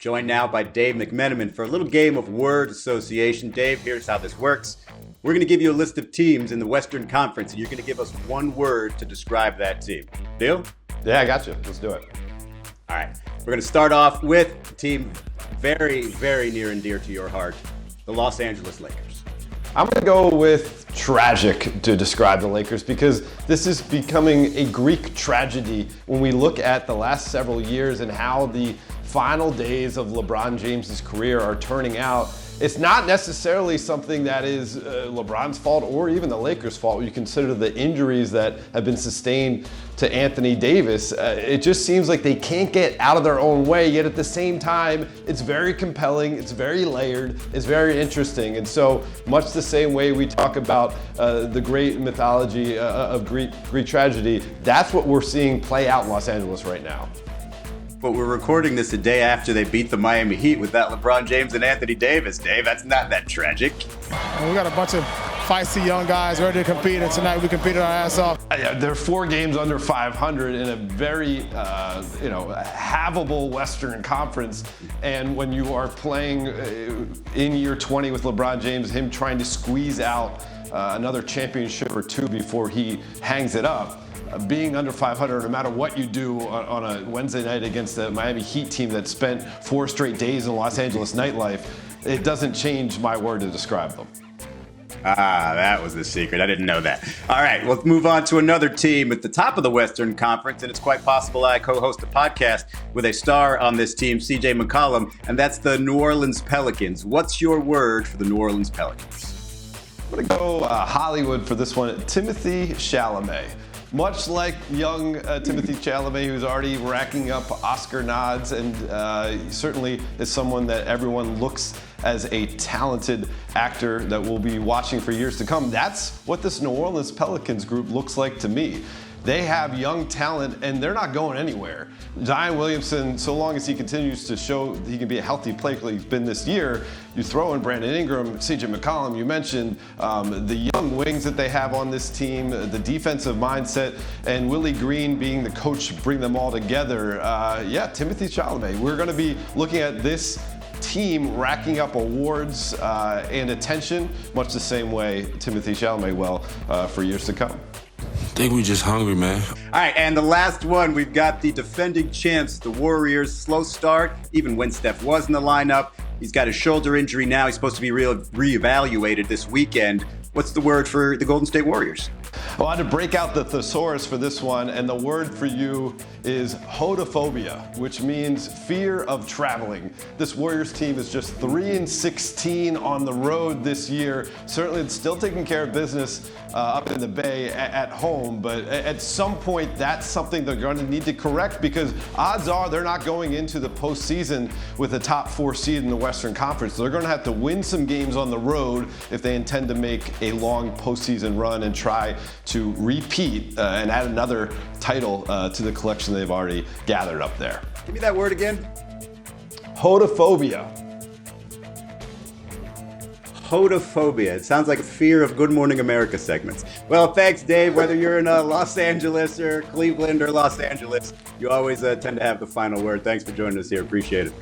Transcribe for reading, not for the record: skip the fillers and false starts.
Joined now by Dave McMenamin for a little game of word association. Dave, here's how this works. We're going to give you a list of teams in the Western Conference, and you're going to give us one word to describe that team. Deal? Yeah, I got you. Let's do it. All right. We're going to start off with a team very, very near and dear to your heart, the Los Angeles Lakers. I'm going to go with tragic to describe the Lakers because this is becoming a Greek tragedy when we look at the last several years and how the final days of LeBron James's career are turning out. It's not necessarily something that is LeBron's fault or even the Lakers' fault when you consider the injuries that have been sustained to Anthony Davis. It just seems like they can't get out of their own way, yet at the same time, it's very compelling, it's very layered, it's very interesting. And so much the same way we talk about the great mythology of Greek tragedy, that's what we're seeing play out in Los Angeles right now. But we're recording this a day after they beat the Miami Heat without LeBron James and Anthony Davis, Dave. That's not that tragic. We got a bunch of feisty young guys ready to compete, and tonight we competed our ass off. They're 4 games under 500 in a very, havable Western Conference. And when you are playing in year 20 with LeBron James, him trying to squeeze out another championship or two before he hangs it up, being under 500, no matter what you do on a Wednesday night against the Miami Heat team that spent 4 straight days in Los Angeles nightlife, it doesn't change my word to describe them. That was the secret. I didn't know that. All right, let's move on to another team at the top of the Western Conference, and it's quite possible I co-host a podcast with a star on this team, CJ McCollum, and that's the New Orleans Pelicans. What's your word for the New Orleans Pelicans? I'm going to go Hollywood for this one. Timothée Chalamet. Much like young Timothée Chalamet, who's already racking up Oscar nods, and certainly is someone that everyone looks as a talented actor that we'll be watching for years to come. That's what this New Orleans Pelicans group looks like to me. They have young talent, and they're not going anywhere. Zion Williamson, so long as he continues to show he can be a healthy player like he's been this year, you throw in Brandon Ingram, CJ McCollum, you mentioned the young wings that they have on this team, the defensive mindset, and Willie Green being the coach to bring them all together. Timothée Chalamet. We're going to be looking at this team racking up awards and attention, much the same way Timothée Chalamet will for years to come. I think we just hungry, man. All right, and the last one, we've got the defending champs, the Warriors. Slow start, even when Steph was in the lineup. He's got a shoulder injury now. He's supposed to be reevaluated this weekend. What's the word for the Golden State Warriors? Well, I had to break out the thesaurus for this one, and the word for you is hodophobia, which means fear of traveling. This Warriors team is just 3-16 on the road this year. Certainly, it's still taking care of business up in the Bay at home, but at some point, that's something they're going to need to correct because odds are they're not going into the postseason with a top 4 seed in the Western Conference. They're going to have to win some games on the road if they intend to make a long postseason run and try to repeat and add another title to the collection they've already gathered up there. Give me that word again. Hodophobia. Hodophobia. It sounds like a fear of Good Morning America segments. Well, thanks, Dave. Whether you're in Los Angeles or Cleveland or Los Angeles, you always tend to have the final word. Thanks for joining us here. Appreciate it.